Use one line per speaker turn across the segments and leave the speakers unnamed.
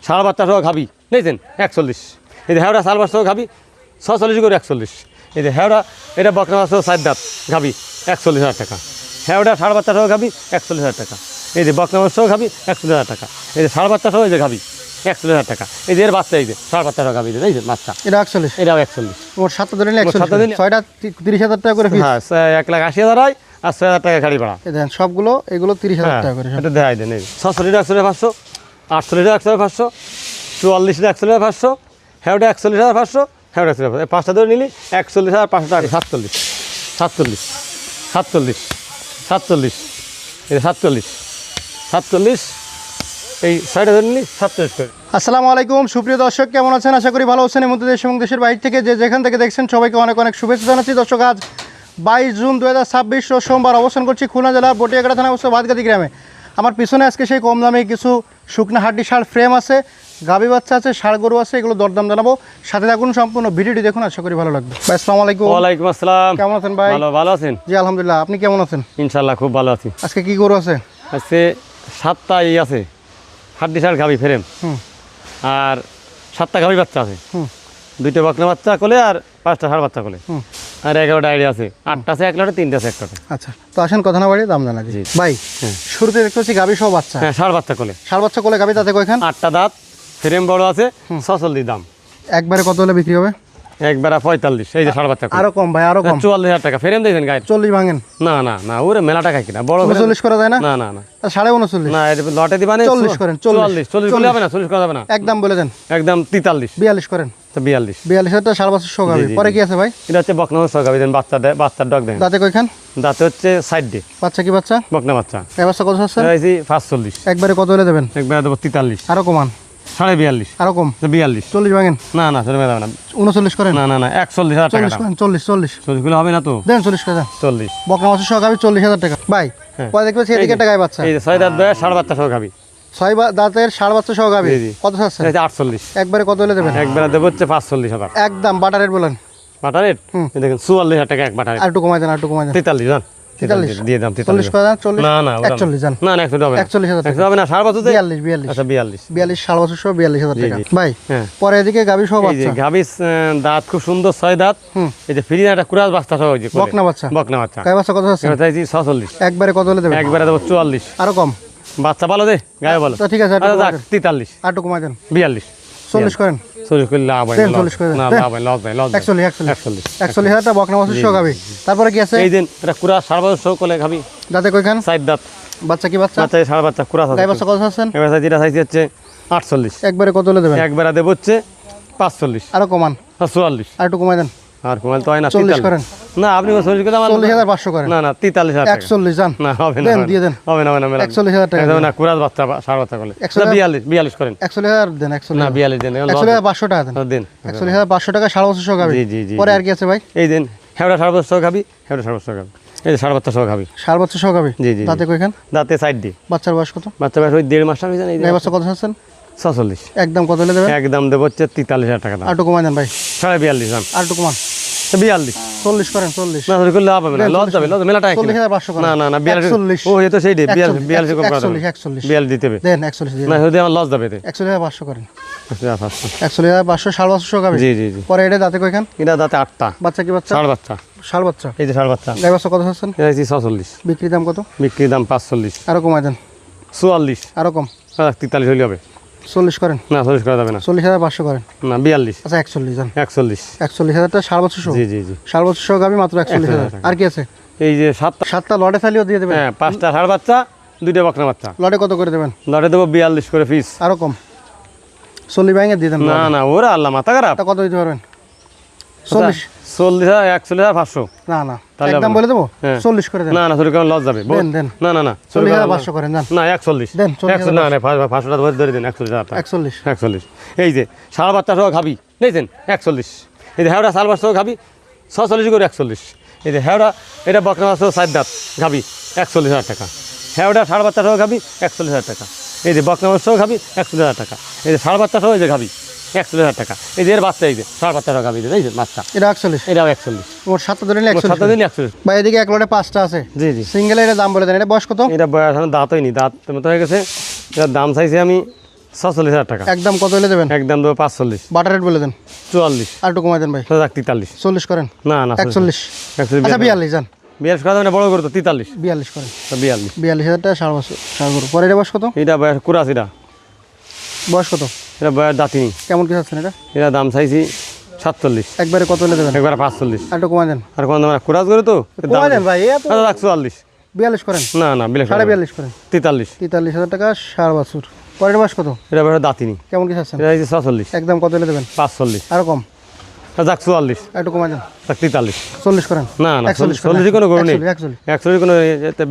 সাড়ে বাচ্চা সহ খাবি নিয়েছেন 41। এই যে হেওড়া সাল বাচ্চা সহ খাবি 46 করে 41। এই যে হেওড়া এটা বকনা বাচ্চা সহ 4 দাঁত খাবি 41,000 টাকা। হেওড়া সাড়ে বাচ্চা সহ খাবি 41,000 টাকা। এই যে বকনা বাচ্চা সহ খাবি 41,000 টাকা। এই যে সাড়ে বাচ্চা সহ এই যে খাবি 41,000 টাকা। এই যে এর বাচ্চা এই যে সাড়ে বাচ্চা সহ খাবি এই যে বাচ্চা
এটা 41,
এটাও 41।
ওর 7 ধরে নিলে 41, 6টা 30,000 টাকা করে পিস।
হ্যাঁ 1,80,000 হয় আর 6,000 টাকা গাড়ি ভাড়া।
এই দেখেন সবগুলো এগুলো 30,000 টাকা করে।
এটা দেখাই দেন। এই 46 1,500, 48 1,500, 44 1,500, হেওড়া 41,500, হেওড়া 41,500। এই পাঁচটা ধরে নিলি 41,500 টাকা। 47 47 47 47, এই 47 47, এই 6টা ধরে নিলি 47 করে।
আসসালামু আলাইকুম সুপ্রিয় দর্শক, কেমন আছেন? আশা করি ভালো আছেন। এর মধ্যে দেশ এবং দেশের বাইরে থেকে যে যেখান থেকে দেখছেন সবাইকে অনেক অনেক শুভেচ্ছা জানাচ্ছি। দর্শক, আজ 22 জুন 2026 রোজ সোমবার অবস্থান করছি খুলনা জেলার বটিয়াঘাটা থানা অবস্থা ভাতগাতি গ্রামে। আমার পিছনে আজকে সেই কম দামে কিছু শুকনা হাড্ডি ষাঁড় ফ্রেম আছে, গাভী বাচ্চা আছে, ষাঁড় গরু আছে, এগুলো দরদাম জানাবো। সাথে থাকুন, সম্পূর্ণ ভিডিওটি দেখুন, আশা করি ভালো লাগবে। ভাই আসসালামু আলাইকুম।
ওয়ালাইকুম আসসালাম।
কেমন আছেন ভাই?
ভালো আছেন?
জি আলহামদুলিল্লাহ, আপনি কেমন আছেন?
ইনশাল্লাহ খুব ভালো আছি।
আজকে কি গরু আছে?
আজকে 7টা এই আছে হাড্ডি সার গাভী ফ্রেম, আর 7টা গাভী বাচ্চা আছে, 2টা বকনা বাচ্চা কোলে আর 5টা ষাঁড় বাচ্চা কোলে, আর 11টা আইডিয়া আছে, 8টা আছে 1 লটে, 3টা আছে 1 লটে।
আচ্ছা, তো আসেন কথা না বাড়িয়ে দাম জানা জি। ভাই শুরুতে দেখতে পাচ্ছি গাভী সহ বাচ্চা।
হ্যাঁ ষাঁড় বাচ্চা কোলে,
ষাঁড় বাচ্চা কোলে গাভী, তাতে কয়খান?
8টা দাঁত, ফ্রেম বড় আছে, 46 দাম।
একবারে কত হলে বিক্রি হবে?
একবারে 45। এই যে ষাঁড় বাচ্চা কোলে
আরো কম ভাই, আরো কম।
44,000 টাকা ফ্রেম দিয়েছেন গায়ে।
40 ভাঙেন?
না না না, ওরে মেলা টাকা কিনা বড়
39 করা যায় না?
না না না,
39.5
না এটা লটে দিবা না।
40 করেন।
40 করলে হবে না, 40 করা যাবে না।
একদম বলে দেন।
একদম 43
42 করেন।
তো 42।
42,000 টাকা ষাঁড় বাচ্চা সহ গাভী। পরে কি আছে ভাই?
এটা হচ্ছে বকনা বাচ্চা গাভী, দেন বাচ্চা দেয়, বাচ্চার ডগ দেন।
দাঁতে কয়খান?
দাঁতে হচ্ছে সাইড ডে।
বাচ্চা কি বাচ্চা?
বকনা বাচ্চা।
এই বাচ্চা কত আছে?
45।
একবারে কত হলে দেবেন?
একবারে দেবো 43।
আরো কমান?
42.5।
আরো কম?
42।
40 ভাঙেন?
না না, চলে যাবে না।
39 করেন?
না না না, 41,000 টাকা
40 করেন। 40
40 গুলো হবে না তো।
দেন 40 করে দেন।
40।
বকনা বাচ্চা সহ গাভী 40,000 টাকা। ভাই পরে দেখবে এদিকে একটা গায়ে বাচ্চা।
এই যে 6 দাঁত বয়স ষাঁড় বাচ্চা সহ গাভী,
6 দাঁতের ষাঁড় বাচ্চা সহ গাভী।
জি, জি।
কত আছে?
48।
একবারে কত হলে দেবেন?
একবারে দেবো হচ্ছে 45,000।
একদম বাটার রেট বলেন।
বাটার রেট দেখেন 44,000 টাকা এক বাটার রেট।
আর একটু কমাই দেন, আর একটু কমাই দেন।
43 জান।
43
দিয়ে দাম
40 করে দেন। 40
না না
41 জান।
না না, 100 হবে না।
41,000 টাকা।
100 হবে না, ষাঁড় বাচ্চা
42
আচ্ছা 42।
42 ষাঁড় বাচ্চা সহ 42,000 টাকা। ভাই
হ্যাঁ।
পরে এদিকে গাভী সহ
এই যে
বাচ্চা।
গাভী দাঁত খুব সুন্দর, 6 দাঁত। এই যে ফ্রি একটা কুরাস বাচ্চা সহ, এই যে
বকনা বাচ্চা।
বকনা বাচ্চা।
গায়ে বাচ্চা কত আছে?
এটা চাইছি 46।
একবারে কত হলে দেবেন?
একবারে দেবো 44।
আরো কম?
বাচ্চা ভালো দে, গায়ে ভালো।
তো ঠিক আছে,
আচ্ছা যাক 43।
আর একটু কমাই দেন।
42।
40 করেন।
40 করলে লাভ হয়
দেন,
না।
40 করে দেন।
না
দেন।
লাভ হয়, লস হয়, লস হয়।
41 41,000 টাকা বকনা বাচ্চা সহ গাভী। তারপরে কি আছে?
এই দিন এটা কুরাস ষাঁড় বাচ্চা সহ কোলে খাবি।
দাঁতে কয়খান?
4 দাঁত।
বাচ্চা কি বাচ্চা?
বাচ্চা ষাঁড় বাচ্চা কুরাস আছে।
গায়ে বাচ্চা কত আছেন?
এবার যেটা চাইছি হচ্ছে 48।
একবারে কত হলে দেবেন?
একবারে দেবো হচ্ছে 45।
আরো কমান?
44।
আর একটু কমাই দেন।
আর কমাল তো হয় না।
40 করেন।
না আপনি 40 করে আমার
40,500 করেন।
না না 43,000 টাকা।
41 জান।
না হবে না,
দেন,
হবে না।
দিয়ে দেন।
হবে না, হবে না, মেলা
41,000 টাকা
একদম না, কুরাস বাচ্চা ষাঁড় বাচ্চা কোলে। 42 করেন।
41,000 দেন। 41,000
না 42 দেন।
41,500 টাকা দেন।
দিন
41,500 টাকা ষাঁড় বাচ্চা সহ গাভী।
জি, জি, জি,
পরে আর কি আছে ভাই?
এই দিন হেওড়া ষাঁড় বাচ্চা সহ খাবি, হেওড়া ষাঁড় বাচ্চা খাবি। এই যে ষাঁড় বাচ্চা সহ খাবি,
ষাঁড় বাচ্চা সহ গাভী।
জি, জি,
দাঁতে কয়খান?
দাঁতে সাইড দি।
বাচ্চার বয়স কত?
বাচ্চা বয়স ওই 1.5 মাস হয়েছে। এই
গায়ে বাচ্চা কত আছেন?
46।
একদম কত হলে দেবেন?
একদম দেবো হচ্ছে 43,000 টাকা দাম।
আর একটু কমাই দেন ভাই।
42.5 দাম।
আর একটু কমান?
42।
40 করেন। 40
না করলে লাভ হবে না, লস যাবে, লস মেলা টাকা।
40,500 করেন।
না না না 42।
41
ও এই তো সেই ডে 42 কম করা যাবে।
41
42 দিতে হবে।
দেন। 41 দিয়ে
না যদি আমার লস যাবে।
41,500 করেন।
আচ্ছা
41,500 ষাঁড় বাচ্চা সহ গাভী।
জি জি জি।
পরে এটা দাঁতে কয়খান?
এটা দাঁতে 8টা।
বাচ্চা কি বাচ্চা?
ষাঁড় বাচ্চা।
ষাঁড় বাচ্চা।
এই যে ষাঁড় বাচ্চা।
গায়ে বাচ্চা কত আছেন?
এটা 46।
বিক্রি দাম কত?
বিক্রির দাম 45।
আরো কমাই দেন।
44।
আরো কম?
43 হলে হবে।
40 করেন।
না 40 করা যাবে না।
40,500 করেন।
না 42।
আচ্ছা 41 জান।
41।
41,000 টাকা ষাঁড় বাচ্চা সহ।
জি জি জি।
ষাঁড় বাচ্চা সহ গাভী মাত্র 41,000। আর কি আছে?
এই যে 7টা।
7টা লটে থালিও দিয়ে দেবেন।
হ্যাঁ 5টা ষাঁড় বাচ্চা, 2টা বকনা বাচ্চা।
লটে কত করে দেবেন?
লটে দেবো 42 করে পিস।
আরো কম? 40 ভাঙে দিয়ে দেন।
না না ওরা আল্লাহ মাথা খারাপ।
তা কত দিতে পারবেন? 40?
40,000 41,500।
না না
তাহলে
একদম
হবে না।
বলে দেবো।
হ্যাঁ।
40 করে দেন।
না না 40 লস যাবে।
দেন, দেন।
না না না
40,500 করেন জান।
না 41
দেন,
100 না না 500 টাকা ধরে দিন। 41,000 টাকা।
41
41। এই যে ষাঁড় বাচ্চা সহ খাবি নিয়েছেন 41। এই যে হেওড়া সাল বাচ্চা সহ খাবি 46 করে 41। এই যে হেওড়া এটা বকনা বাচ্চা সহ 4 দাঁত খাবি 41,000 টাকা। হেওড়া ষাঁড় বাচ্চা সহ খাবি 41,000 টাকা। এই যে বকনা বাচ্চা সহ খাবি 41,000 টাকা। এই যে ষাঁড় বাচ্চা সহ এই যে খাবি 41,000 টাকা। এই যে এর বাচ্চা, এই যে ষাঁড় বাচ্চা সহ খাবি, এই যে বাচ্চা
এটা 41।
এটাও 41।
ওর 7টা ধরে নিলে
7
41।
দিন 41।
ভাই এদিকে এক লটে 5টা আছে।
জি জি।
সিঙ্গেল এর দাম বলে দেন। এটা বয়স কত?
এটা বয়স এখন দাঁত হয়নি, দাঁত মতো হয়ে গেছে। এটার দাম চাইছি আমি 46,000 টাকা।
একদম কত হলে দেবেন?
একদম দেবো 45।
বাটার রেট বলে দেন।
44।
আর একটু কমাই দেন ভাই।
43।
40 করেন।
না না
41।
41।
আচ্ছা 42 যান।
42 করা যাবে না, বড় করে তো 43।
42 করেন।
42।
42,000 টাকা ষাঁড় বাছুর। ষাঁড় গরু। পরে এটা বয়স কত?
এটা বয়স 84টা।
বয়স কত?
এটা বয়স দাঁতিনি।
কেমন কি চাচ্ছেন এটা?
এটা দাম চাইছি 47।
একবারে কত হলে দেবেন?
একবার 45।
আর একটু কমাই দেন।
আর কোন দাম কুরাস করে তো
কমাই দেন ভাই। এত
44।
42 করেন।
না না
42 করেন।
43।
43,000 টাকা ষাঁড় বাছুর। পরের বয়স কত?
এটা বয়স দাঁতিনি।
কেমন কি চাচ্ছেন?
এটা হচ্ছে 46।
একদম কত হলে দেবেন?
45।
আরো কম।
যাক 44।
আর একটু কমাই দেন।
43।
40 করেন।
না না
41
40 কোনো গরু নেই।
41
41 কোনো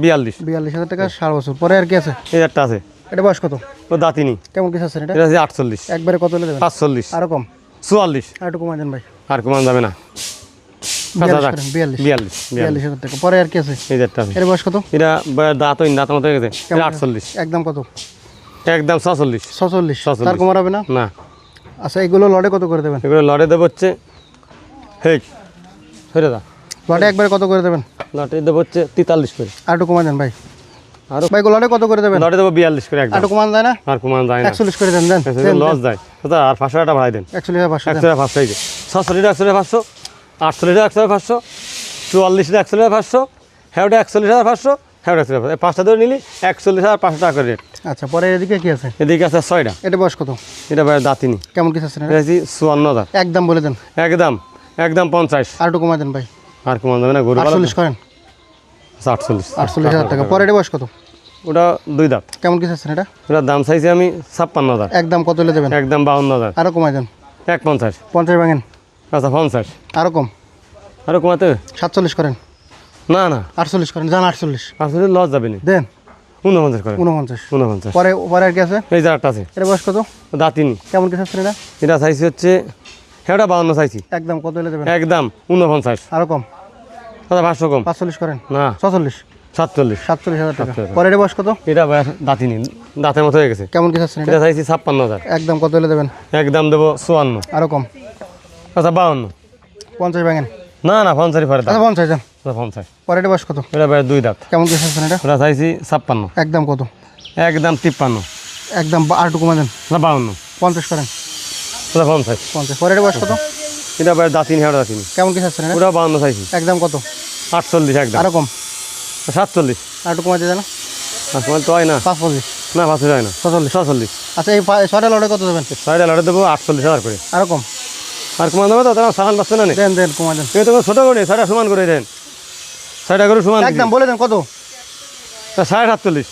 42।
42,000 টাকা ষাঁড় বাছুর। পরে আর কি আছে?
এই একটা আছে,
এটা বয়স কত?
ও দাঁতিনি।
কেমন কি চাচ্ছেন এটা?
এটা হচ্ছে 48।
একবারে কত হলে দেবেন?
45।
আরো কম।
44।
আর একটু কমাই দেন ভাই।
আর কমান যাবে না।
42 করেন। 42
42।
42,000 টাকা। পরে আর কি আছে?
এই যে একটা আছে,
এর বয়স কত?
এটা দাঁত মতো হয়ে গেছে। এটা 48।
একদম কত?
একদম 46।
46। তার কমার হবে না?
না।
আচ্ছা এগুলো লড়ে কত করে দেবেন?
এগুলো লড়ে দেবো হচ্ছে হেই হেরে দা
লড়ে একবারে কত করে দেবেন?
লটে দেবো হচ্ছে 43 করে।
আর একটু কমাই দেন ভাই।
আরো
ভাই লড়ে কত করে দেবেন?
লটে দেবো 42 করে
আর
একদম।
একটু কমান যায় না?
আর কমান যায় না।
41 করে দেন। দেন
লস যায় দাদা, আর 500 টাকা ভাড়াই দেন।
41,500 দেন।
1,500 এই যে 46 টাকা 1,500, 48 টাকা 1,500, 44 টাকা 1,500, হ্যাওটা 41,500, হ্যাওটা 1,500। এই পাঁচটা ধরে নিলি 41,500 টাকা করে রেট।
আচ্ছা পরে এদিকে কি আছে?
এদিকে আছে 6টা।
এটা বয়স কত?
এটা ভাই দাঁতিনি।
কেমন কি চাচ্ছেন
এটা হচ্ছে 54,000।
একদম বলে দেন।
একদম একদম 50।
আর একটু কমাই দেন ভাই।
আর কমান যাবে না, গরু
48 করেন।
48।
48,000 টাকা। পরে এটা বয়স কত?
ওটা 2 দাঁত।
কেমন কি চাচ্ছেন এটা?
ওটার দাম চাইছি আমি 56,000।
একদম কত হলে দেবেন?
একদম 52,000।
আরো কমাই দেন।
1,50।
50 ভাঙেন।
আচ্ছা 50।
আরো কম।
আরও কমাতে হবে?
47 করেন।
না না
48 করেন। যান 48
আসলে লস যাবে না।
দেন।
49 করে।
49।
49।
পরে পরে আর কি আছে?
এই জারটা আছে,
এটা বয়স কত?
দাঁতিনি।
কেমন কি চাচ্ছেন এটা?
এটা চাইছি হচ্ছে হ্যাঁ 52 চাইছি।
একদম কত হলে দেবেন?
একদম 49।
আরো কম।
দাদা 500 কম।
45 করেন।
না
46।
47।
47,000 টাকা।
47,000
পরে এটা বয়স কত?
এটা দাঁতিনি, দাঁতের মতো হয়ে গেছে।
কেমন কি চাচ্ছেন এটা?
এটা চাইছি 56,000।
একদম কত হলে দেবেন?
একদম দেবো 54।
আরো কম।
আচ্ছা 52।
50 ভাঙেন।
না না 50 পরে দাম।
আচ্ছা 50 যান।
50।
পরে এটা বয়স কত?
এটা ভাই 2 দাঁত।
কেমন কি চাচ্ছেন এটা?
এটা চাইছি 56।
একদম কত?
একদম 53।
একদম আর একটু কমা দেন।
না 52।
50 করেন।
ওটা 50।
50। পরে এটা বয়স কত?
এটা ভাই দাঁতিনি, হ্যাঁ দাঁতিনি।
কেমন কি চাচ্ছেন এটা?
ওটা 52 চাইছি।
একদম কত?
48 একদম।
আরো কম।
47।
আর একটু কমাতে দেন।
আর তোমার তো হয় না।
45।
না 5 হয় না।
46।
46।
আচ্ছা এই 6টা লড়ে কত দেবেন?
6টা লড়ে দেবো 48,000 করে।
আরো কম।
আর কমান দেবে তো, তোমার সামান পাচ্ছে না।
দেন দেন কমা দেন।
তুমি তোমার ছোটো করে 6টা সমান করে দেন। 6টা করে সমান
একদম বলে দেন কত?
47।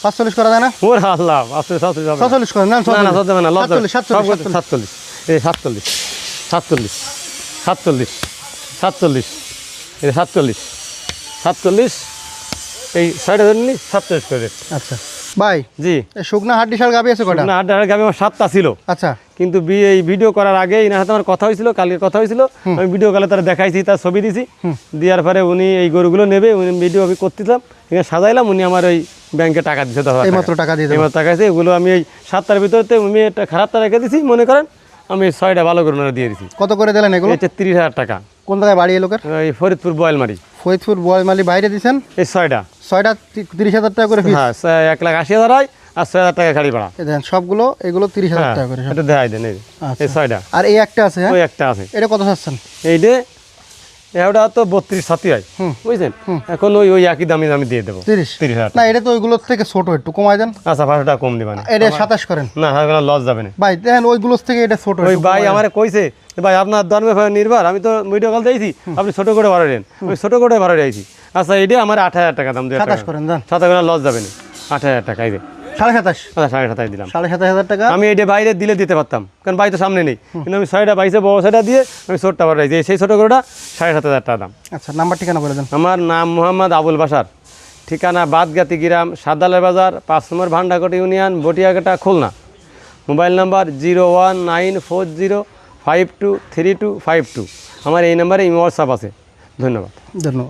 45 করা যায় না?
ওর আল্লাহ 47 হবে না।
46 করেন। না
না না সব না, লস
47।
47। এই 47 47 47 47 এই 47 47 এই 6টা ধরে নিলি 47 করে রেট।
আচ্ছা ভাই
জি
এই শুকনা হাড্ডি শাল গাবি আছে কয়টা?
না 8টা গাবি আমার 7টা ছিল,
আচ্ছা
কিন্তু এই ভিডিও করার আগে এনার সাথে আমার কথা হয়েছিল, কালকে কথা হয়েছিল। আমি ভিডিও কলে তারা দেখাইছি, তার ছবি দিছি। দেওয়ার পরে উনি এই গরুগুলো নেবে, উনি ভিডিও আমি করতেছিলাম, এখানে সাজাইলাম। উনি আমার ওই ব্যাংকে টাকা দিচ্ছে 10,000
এই মাত্র টাকা দিয়ে দেবেন।
এইমাত্র টাকা আছে। এগুলো আমি এই 7টার ভিতরতে আমি একটা খারাপটা রেখে দিছি, মনে করেন আমি 6টা ভালো করে ওনারা দিয়ে দিছি।
কত করে দিলেন এগুলো?
এটা 30,000 টাকা।
কোন জায়গায় বাড়ি এই লোকের?
এই ফরিদপুর বয়ালমারি।
ফরিদপুর বয়মালি বাইরে দিছেন।
এই 6টা
6টা 30,000 টাকা করে ফিস।
হ্যাঁ 1,80,000 হয়, আর 6,000 টাকা গাড়ি ভাড়া।
এই দেখেন সবগুলো এগুলো 30,000
হ্যাঁ
টাকা করে সব।
এটা দেখাই দেন এই
আচ্ছা।
এই 6টা।
আর এই একটা আছে হ্যাঁ?
ওই একটা আছে।
এটা কত চাচ্ছেন?
এইটা এটা তো 32-36 হয়, বুঝছেন? এখন ওই একই দামে আমি দিয়ে দেবো
30,000
30,000।
না এটা তো ওইগুলোর থেকে ছোট, একটু কমাই দেন।
আচ্ছা 500 টাকা কম দিবেন।
এটা 27 করেন।
না ওখানে লস যাবে না
ভাই দেখেন ওইগুলোর থেকে এটা ছোট।
ওই ভাই আমারে কইছে যে ভাই আপনার ধর্মে নির্ভর, আমি তো ভিডিও কল দিয়েছি, আপনি ছোট করে ভাড়া দেন। আমি ছোট করে ভাড়া দিয়েছি। আচ্ছা এটা আমার 8,000 টাকা দাম দিয়ে
27 করেন যান।
7,000 লস যাবে না। 8,000 টাকা এই যে
27,500
আচ্ছা 7,500 দিলাম।
27,500 টাকা।
আমি এটা বাইরে দিলে দিতে পারতাম, কারণ বাড়ি তো সামনে নেই, কিন্তু আমি 6টা বাইসে বড় 6টা দিয়ে আমি ছোটটা ভাড়া দিয়েছি। সেই ছোটো গরুটা 7,500 টাকা দাম।
আচ্ছা নাম্বার ঠিকানা বলে দেন।
আমার নাম মোহাম্মদ আবুল বাশার, ঠিকানা বাদগাতি গ্রাম, সাদালে বাজার, 5 নম্বর Bhandakot union, Batiaghata, Khulna. Mobile number 01940523252। আমার এই নাম্বারে হোয়াটসঅ্যাপ আছে। ধন্যবাদ।
ধন্যবাদ।